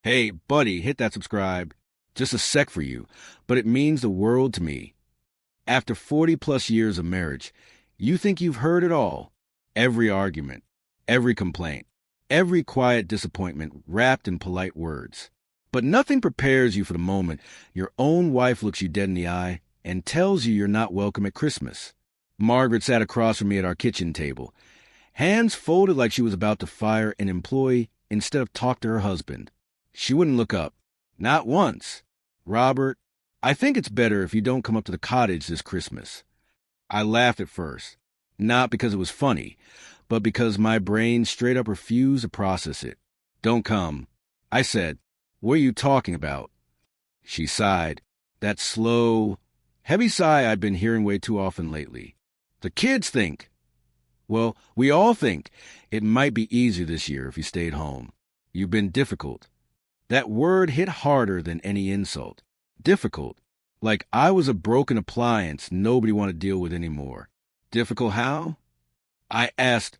Hey, buddy, hit that subscribe. Just a sec for you, but it means the world to me. After 40 plus years of marriage, you think you've heard it all. Every argument, every complaint, every quiet disappointment wrapped in polite words. But nothing prepares you for the moment your own wife looks you dead in the eye and tells you you're not welcome at Christmas. Margaret sat across from me at our kitchen table, hands folded like she was about to fire an employee instead of talk to her husband. She wouldn't look up. Not once. Robert, I think it's better if you don't come up to the cottage this Christmas. I laughed at first, not because it was funny, but because my brain straight up refused to process it. Don't come. I said, what are you talking about? She sighed, that slow, heavy sigh I'd been hearing way too often lately. The kids think. Well, we all think it might be easier this year if you stayed home. You've been difficult. That word hit harder than any insult. Difficult. Like I was a broken appliance nobody wanted to deal with anymore. Difficult how? I asked,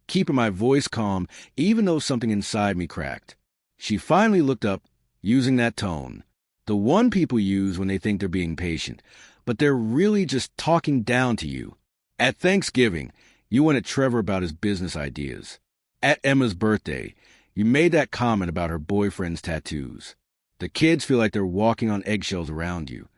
keeping my voice calm even though something inside me cracked. She finally looked up, using that tone. The one people use when they think they're being patient, but they're really just talking down to you. At Thanksgiving, you went at Trevor about his business ideas. At Emma's birthday, you made that comment about her boyfriend's tattoos. The kids feel like they're walking on eggshells around you.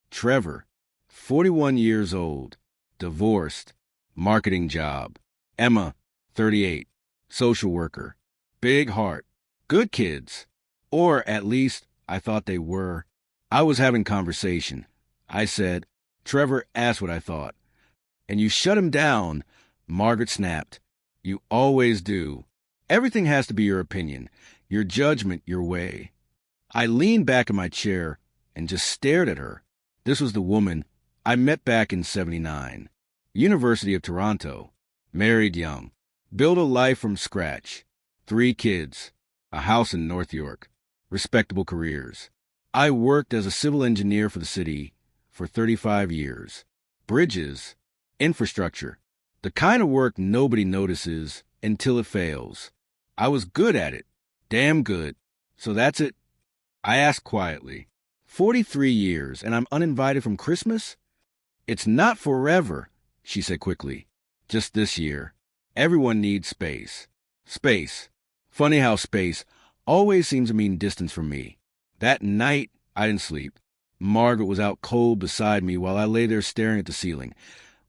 Trevor, 41 years old, divorced, marketing job. Emma, 38, social worker, big heart, good kids. Or at least I thought they were. I was having conversation. I said, Trevor asked what I thought. And you shut him down, Margaret snapped. You always do. Everything has to be your opinion, your judgment, your way. I leaned back in my chair and just stared at her. This was the woman I met back in '79. University of Toronto. Married young. Built a life from scratch. 3 kids. A house in North York. Respectable careers. I worked as a civil engineer for the city for 35 years. Bridges. Infrastructure. The kind of work nobody notices until it fails. I was good at it. Damn good. So that's it? I asked quietly. 43 years, and I'm uninvited from Christmas? It's not forever, she said quickly. Just this year. Everyone needs space. Space. Funny how space always seems to mean distance from me. That night, I didn't sleep. Margaret was out cold beside me while I lay there staring at the ceiling,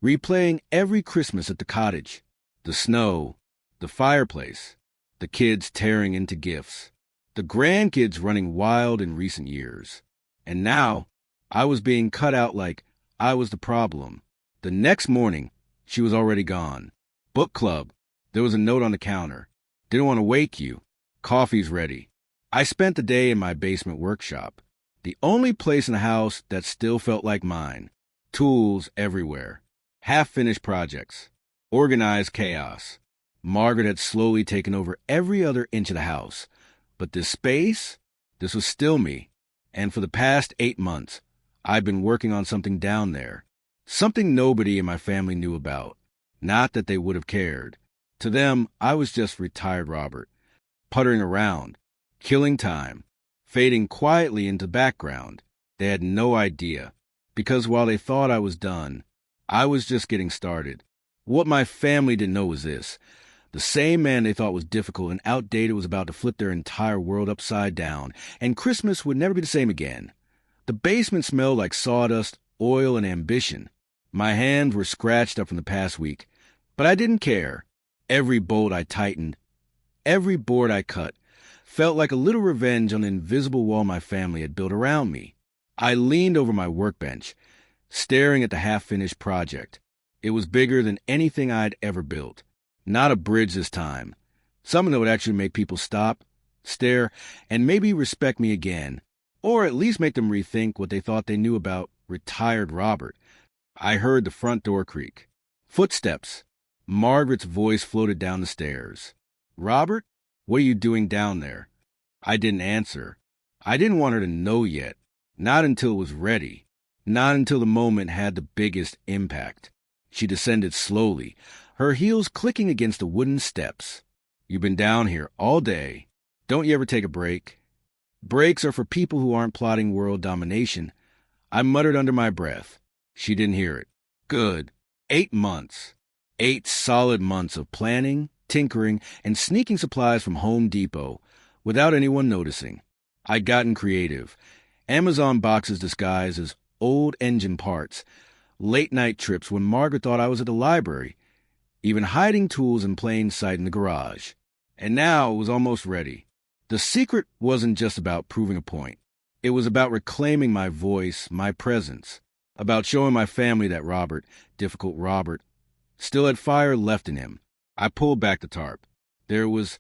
replaying every Christmas at the cottage. The snow, the fireplace, the kids tearing into gifts, the grandkids running wild in recent years. And now, I was being cut out like I was the problem. The next morning, she was already gone. Book club. There was a note on the counter. Didn't want to wake you. Coffee's ready. I spent the day in my basement workshop, the only place in the house that still felt like mine. Tools everywhere. Half-finished projects. Organized chaos. Margaret had slowly taken over every other inch of the house. But this space, this was still me. And for the past 8 months, I've been working on something down there. Something nobody in my family knew about. Not that they would have cared. To them, I was just retired Robert. Puttering around. Killing time. Fading quietly into the background. They had no idea. Because while they thought I was done, I was just getting started. What my family didn't know was this. The same man they thought was difficult and outdated was about to flip their entire world upside down, and Christmas would never be the same again. The basement smelled like sawdust, oil, and ambition. My hands were scratched up from the past week, but I didn't care. Every bolt I tightened, every board I cut, felt like a little revenge on the invisible wall my family had built around me. I leaned over my workbench, staring at the half-finished project. It was bigger than anything I'd ever built. Not a bridge this time. Something that would actually make people stop, stare, and maybe respect me again. Or at least make them rethink what they thought they knew about retired Robert. I heard the front door creak. Footsteps. Margaret's voice floated down the stairs. Robert, what are you doing down there? I didn't answer. I didn't want her to know yet. Not until it was ready. Not until the moment had the biggest impact. She descended slowly, her heels clicking against the wooden steps. You've been down here all day. Don't you ever take a break? Breaks are for people who aren't plotting world domination. I muttered under my breath. She didn't hear it. Good. 8 months. 8 solid months of planning, tinkering, and sneaking supplies from Home Depot without anyone noticing. I'd gotten creative. Amazon boxes disguised as old engine parts, late-night trips when Margaret thought I was at the library, even hiding tools in plain sight in the garage. And now it was almost ready. The secret wasn't just about proving a point. It was about reclaiming my voice, my presence, about showing my family that Robert, difficult Robert, still had fire left in him. I pulled back the tarp. There was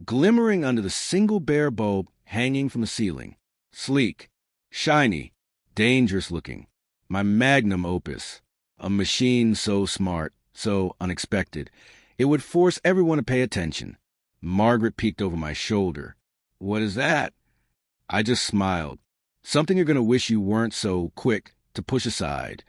glimmering under the single bare bulb hanging from the ceiling. Sleek, shiny, dangerous looking. My magnum opus. A machine so smart, so unexpected. It would force everyone to pay attention. Margaret peeked over my shoulder. What is that? I just smiled. Something you're going to wish you weren't so quick to push aside.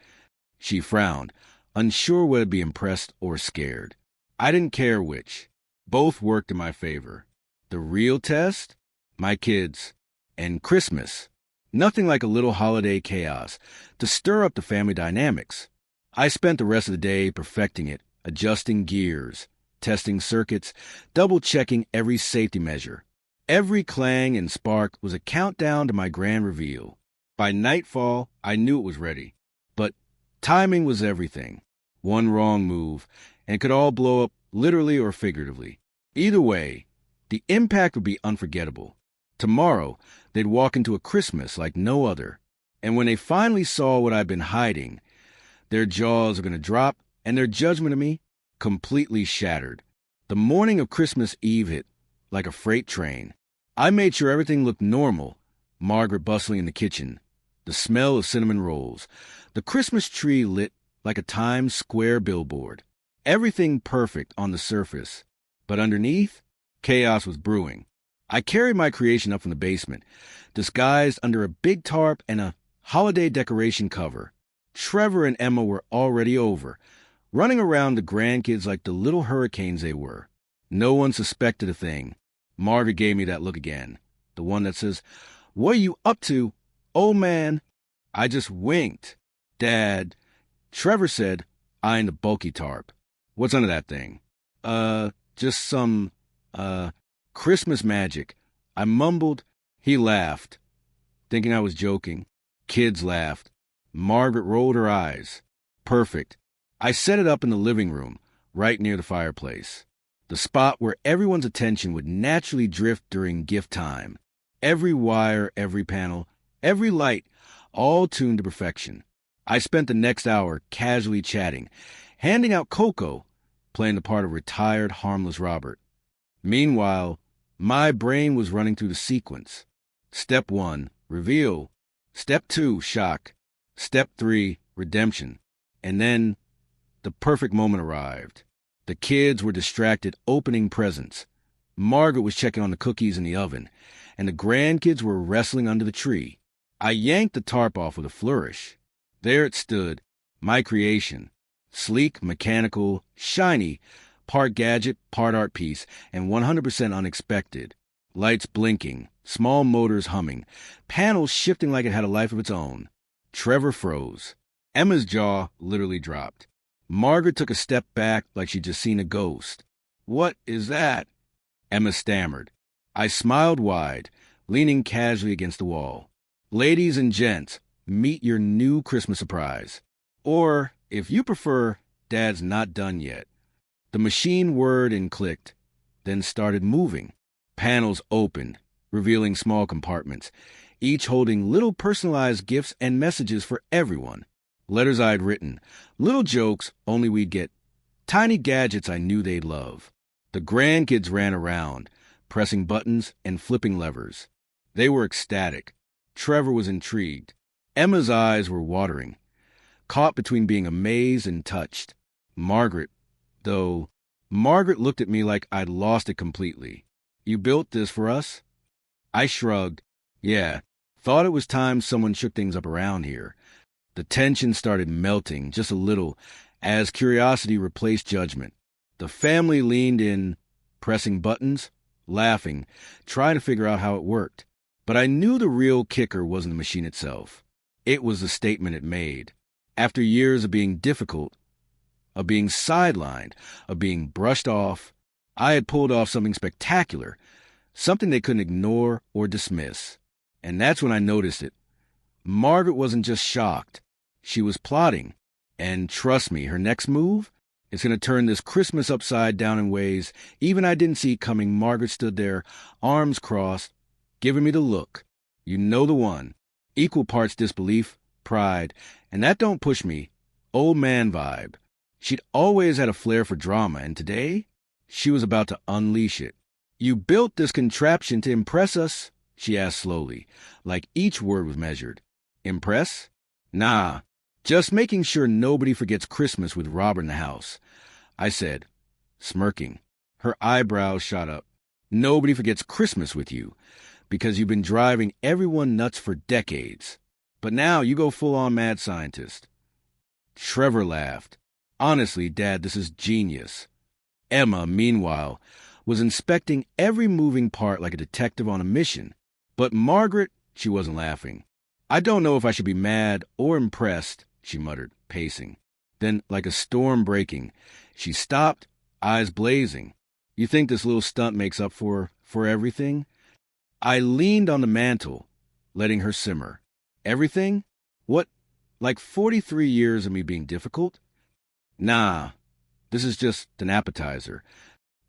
She frowned, unsure whether to be impressed or scared. I didn't care which. Both worked in my favor. The real test? My kids. And Christmas. Nothing like a little holiday chaos to stir up the family dynamics. I spent the rest of the day perfecting it, adjusting gears, testing circuits, double-checking every safety measure. Every clang and spark was a countdown to my grand reveal. By nightfall, I knew it was ready. But timing was everything. One wrong move, and it could all blow up literally or figuratively. Either way, the impact would be unforgettable. Tomorrow, they'd walk into a Christmas like no other. And when they finally saw what I'd been hiding, their jaws were going to drop and their judgment of me completely shattered. The morning of Christmas Eve hit like a freight train. I made sure everything looked normal. Margaret bustling in the kitchen, the smell of cinnamon rolls, the Christmas tree lit like a Times Square billboard. Everything perfect on the surface. But underneath, chaos was brewing. I carried my creation up from the basement, disguised under a big tarp and a holiday decoration cover. Trevor and Emma were already over, running around the grandkids like the little hurricanes they were. No one suspected a thing. Margaret gave me that look again, the one that says, "What are you up to, old man?" I just winked. "Dad," Trevor said, eyeing the bulky tarp. "What's under that thing?" Just some, Christmas magic." I mumbled. He laughed, thinking I was joking. Kids laughed. Margaret rolled her eyes. Perfect. I set it up in the living room, right near the fireplace. The spot where everyone's attention would naturally drift during gift time. Every wire, every panel, every light, all tuned to perfection. I spent the next hour casually chatting, handing out cocoa, playing the part of retired, harmless Robert. Meanwhile, my brain was running through the sequence. Step 1, reveal. Step 2, shock. Step 3, redemption. And then the perfect moment arrived. The kids were distracted opening presents. Margaret was checking on the cookies in the oven, and the grandkids were wrestling under the tree. I yanked the tarp off with a flourish. There it stood, my creation. Sleek, mechanical, shiny, part gadget, part art piece, and 100% unexpected. Lights blinking, small motors humming, panels shifting like it had a life of its own. Trevor froze. Emma's jaw literally dropped. Margaret took a step back like she'd just seen a ghost. "What is that?" Emma stammered. I smiled wide, leaning casually against the wall. "Ladies and gents, meet your new Christmas surprise. Or, if you prefer, Dad's not done yet." The machine whirred and clicked, then started moving. Panels opened, revealing small compartments, each holding little personalized gifts and messages for everyone. Letters I'd written, little jokes only we'd get, tiny gadgets I knew they'd love. The grandkids ran around, pressing buttons and flipping levers. They were ecstatic. Trevor was intrigued. Emma's eyes were watering, caught between being amazed and touched. Margaret looked at me like I'd lost it completely. "You built this for us?" I shrugged. "Yeah, thought it was time someone shook things up around here." The tension started melting just a little as curiosity replaced judgment. The family leaned in, pressing buttons, laughing, trying to figure out how it worked. But I knew the real kicker wasn't the machine itself. It was the statement it made. After years of being difficult, of being sidelined, of being brushed off, I had pulled off something spectacular, something they couldn't ignore or dismiss. And that's when I noticed it. Margaret wasn't just shocked. She was plotting. And trust me, her next move is going to turn this Christmas upside down in ways even I didn't see coming. Margaret stood there, arms crossed, giving me the look. You know the one. Equal parts disbelief, pride, and that don't push me. Old man vibe. She'd always had a flair for drama, and today, she was about to unleash it. You built this contraption to impress us? She asked slowly, like each word was measured. Impress? Nah, just making sure nobody forgets Christmas with Robert in the house. I said, smirking. Her eyebrows shot up. Nobody forgets Christmas with you, because you've been driving everyone nuts for decades. But now you go full-on mad scientist. Trevor laughed. Honestly, Dad, this is genius. Emma, meanwhile, was inspecting every moving part like a detective on a mission. But Margaret, she wasn't laughing. I don't know if I should be mad or impressed, she muttered, pacing. Then, like a storm breaking, she stopped, eyes blazing. You think this little stunt makes up for everything? I leaned on the mantel, letting her simmer. Everything? What, like 43 years of me being difficult? Nah, this is just an appetizer.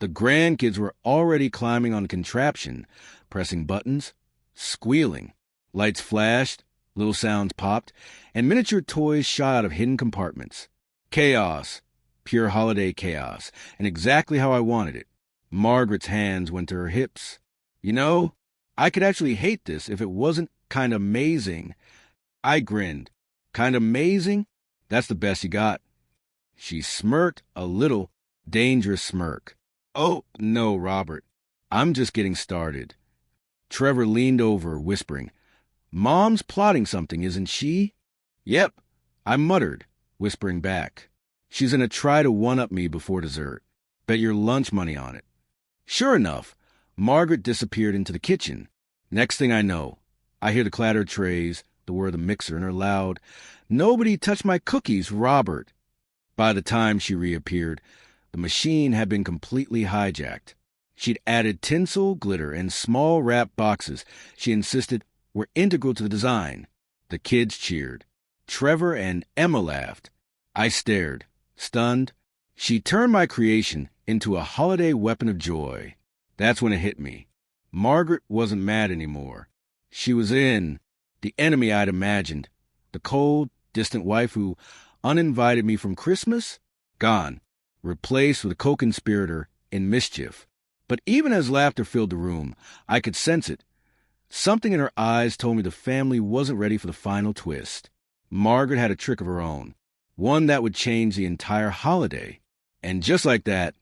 The grandkids were already climbing on the contraption, pressing buttons, squealing. Lights flashed, little sounds popped, and miniature toys shot out of hidden compartments. Chaos, pure holiday chaos, and exactly how I wanted it. Margaret's hands went to her hips. You know, I could actually hate this if it wasn't kind of amazing. I grinned. Kind of amazing? That's the best you got. She smirked a little, dangerous smirk. Oh, no, Robert. I'm just getting started. Trevor leaned over, whispering, Mom's plotting something, isn't she? Yep, I muttered, whispering back. She's gonna try to one-up me before dessert. Bet your lunch money on it. Sure enough, Margaret disappeared into the kitchen. Next thing I know, I hear the clatter of trays, the whir of the mixer, and her loud, Nobody touch my cookies, Robert. By the time she reappeared, the machine had been completely hijacked. She'd added tinsel, glitter, and small wrap boxes she insisted were integral to the design. The kids cheered. Trevor and Emma laughed. I stared, stunned. She turned my creation into a holiday weapon of joy. That's when it hit me. Margaret wasn't mad anymore. She was in, the enemy I'd imagined. The cold, distant wife who uninvited me from Christmas? Gone. Replaced with a co-conspirator in mischief. But even as laughter filled the room, I could sense it. Something in her eyes told me the family wasn't ready for the final twist. Margaret had a trick of her own, one that would change the entire holiday. And just like that,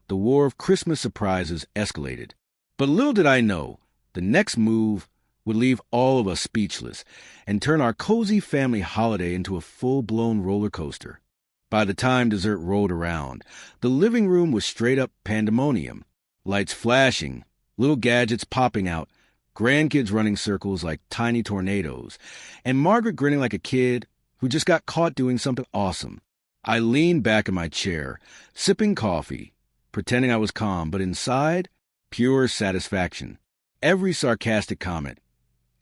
the war of Christmas surprises escalated. But little did I know, the next move would leave all of us speechless and turn our cozy family holiday into a full-blown roller coaster. By the time dessert rolled around, the living room was straight-up pandemonium. Lights flashing, little gadgets popping out, grandkids running circles like tiny tornadoes, and Margaret grinning like a kid who just got caught doing something awesome. I leaned back in my chair, sipping coffee, pretending I was calm, but inside, pure satisfaction. Every sarcastic comment,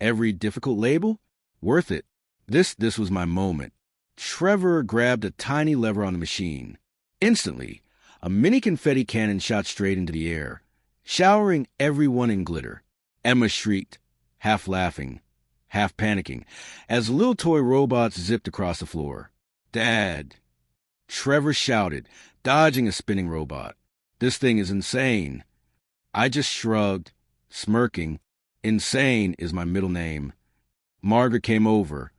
every difficult label, worth it. This was my moment. Trevor grabbed a tiny lever on the machine. Instantly, a mini confetti cannon shot straight into the air, showering everyone in glitter. Emma shrieked, half laughing, half panicking, as little toy robots zipped across the floor. Dad! Trevor shouted, dodging a spinning robot. This thing is insane. I just shrugged, smirking. Insane is my middle name. Margaret came over,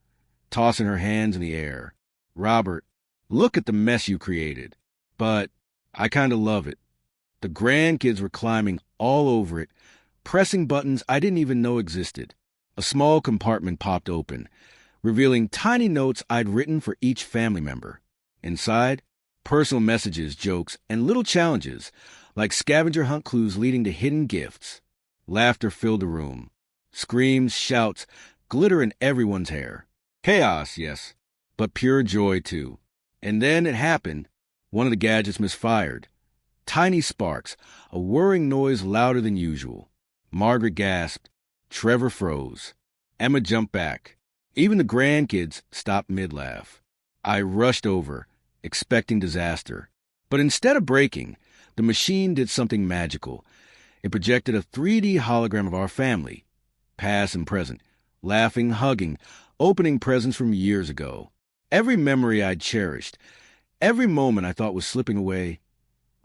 tossing her hands in the air. Robert, look at the mess you created. But I kind of love it. The grandkids were climbing all over it, pressing buttons I didn't even know existed. A small compartment popped open, revealing tiny notes I'd written for each family member. Inside, personal messages, jokes, and little challenges, like scavenger hunt clues leading to hidden gifts. Laughter filled the room. Screams, shouts, glitter in everyone's hair. Chaos, yes, but pure joy, too. And then it happened. One of the gadgets misfired. Tiny sparks, a whirring noise louder than usual. Margaret gasped. Trevor froze. Emma jumped back. Even the grandkids stopped mid-laugh. I rushed over, expecting disaster. But instead of breaking, the machine did something magical. It projected a 3D hologram of our family, past and present, laughing, hugging, opening presents from years ago. Every memory I'd cherished, every moment I thought was slipping away.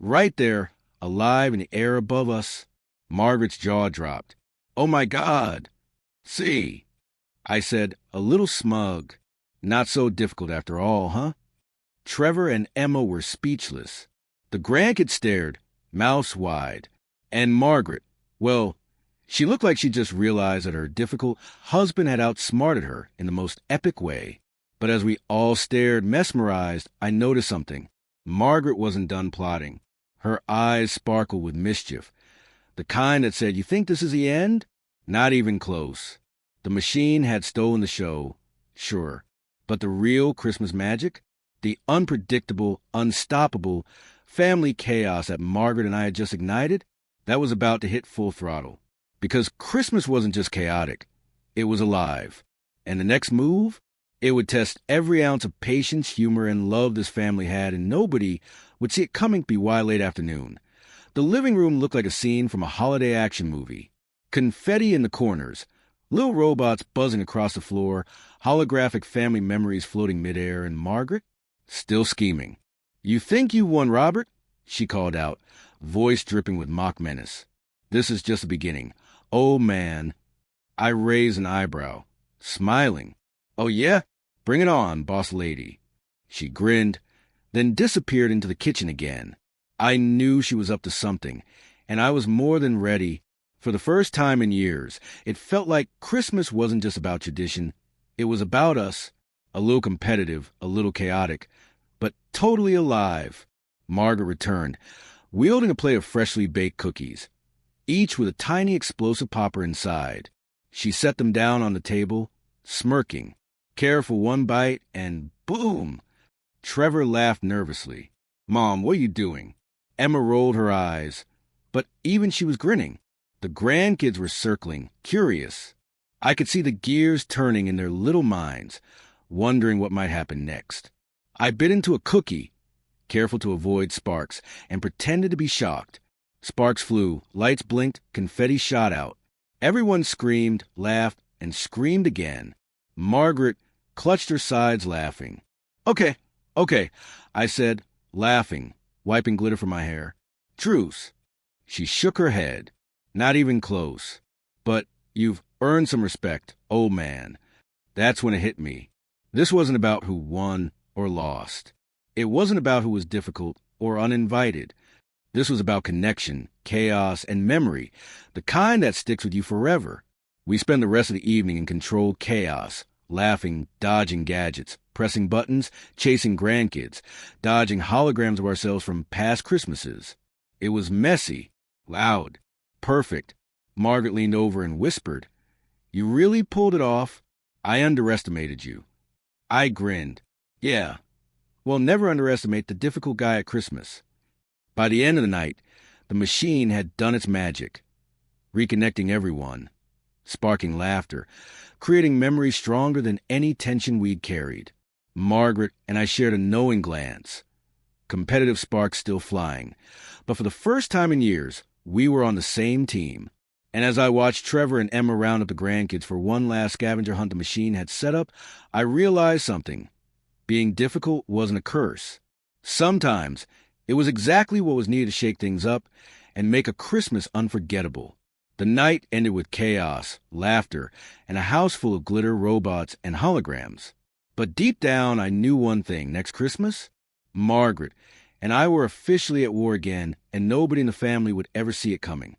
Right there, alive in the air above us, Margaret's jaw dropped. "Oh my God! See," I said, a little smug. Not so difficult after all, huh? Trevor and Emma were speechless. The grandkids stared, mouths wide. And Margaret, well, she looked like she just realized that her difficult husband had outsmarted her in the most epic way. But as we all stared, mesmerized, I noticed something. Margaret wasn't done plotting. Her eyes sparkled with mischief. The kind that said, "You think this is the end?" Not even close. The machine had stolen the show, sure. But the real Christmas magic? The unpredictable, unstoppable family chaos that Margaret and I had just ignited? That was about to hit full throttle. Because Christmas wasn't just chaotic. It was alive. And the next move? It would test every ounce of patience, humor, and love this family had, and nobody would see it coming by late afternoon. The living room looked like a scene from a holiday action movie. Confetti in the corners, little robots buzzing across the floor, holographic family memories floating midair, and Margaret still scheming. "You think you won, Robert?" she called out, voice dripping with mock menace. "This is just the beginning. Oh, man." I raised an eyebrow, smiling. "Oh, yeah? Bring it on, boss lady." She grinned, then disappeared into the kitchen again. I knew she was up to something, and I was more than ready. For the first time in years, it felt like Christmas wasn't just about tradition. It was about us, a little competitive, a little chaotic, but totally alive. Margaret returned, wielding a plate of freshly baked cookies, each with a tiny explosive popper inside. She set them down on the table, smirking, careful one bite, and boom! Trevor laughed nervously. "Mom, what are you doing?" Emma rolled her eyes, but even she was grinning. The grandkids were circling, curious. I could see the gears turning in their little minds, wondering what might happen next. I bit into a cookie, careful to avoid sparks, and pretended to be shocked. Sparks flew, lights blinked, confetti shot out. Everyone screamed, laughed, and screamed again. Margaret clutched her sides, laughing. Okay, I said, laughing, wiping glitter from my hair. "Truce." She shook her head. "Not even close. But you've earned some respect, old man." That's when it hit me. This wasn't about who won or lost. It wasn't about who was difficult or uninvited. This was about connection, chaos, and memory, the kind that sticks with you forever. We spent the rest of the evening in controlled chaos, laughing, dodging gadgets, pressing buttons, chasing grandkids, dodging holograms of ourselves from past Christmases. It was messy, loud, perfect. Margaret leaned over and whispered, "You really pulled it off. I underestimated you." I grinned. "Yeah. Well, never underestimate the difficult guy at Christmas." By the end of the night, the machine had done its magic, reconnecting everyone, sparking laughter, creating memories stronger than any tension we'd carried. Margaret and I shared a knowing glance, competitive sparks still flying. But for the first time in years, we were on the same team. And as I watched Trevor and Emma round up the grandkids for one last scavenger hunt the machine had set up, I realized something. Being difficult wasn't a curse. Sometimes it was exactly what was needed to shake things up and make a Christmas unforgettable. The night ended with chaos, laughter, and a house full of glitter, robots, and holograms. But deep down, I knew one thing. Next Christmas, Margaret and I were officially at war again, and nobody in the family would ever see it coming.